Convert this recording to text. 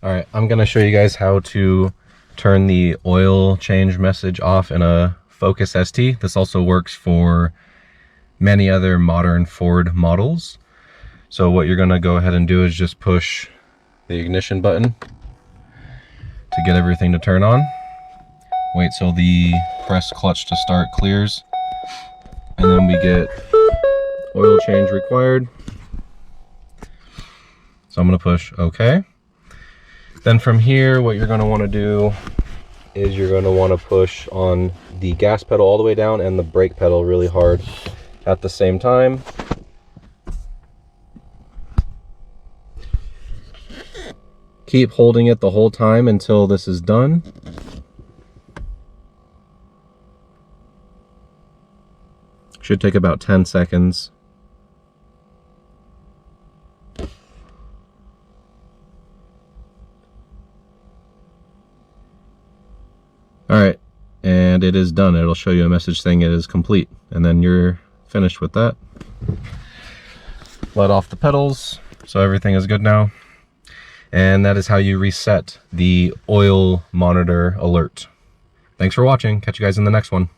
Alright, I'm going to show you guys how to turn the oil change message off in a Focus ST. This also works for many other modern Ford models. So what you're going to go ahead and do is just push the ignition button to get everything to turn on. Wait till the press clutch to start clears, and then we get oil change required. So I'm going to push OK. Then from here, what you're going to want to do is you're going to want to push on the gas pedal all the way down and the brake pedal really hard at the same time. Keep holding it the whole time until this is done. Should take about 10 seconds. Alright, and it is done. It'll show you a message saying it is complete, and then you're finished with that. Let off the pedals, so everything is good now. And that is how you reset the oil monitor alert. Thanks for watching. Catch you guys in the next one.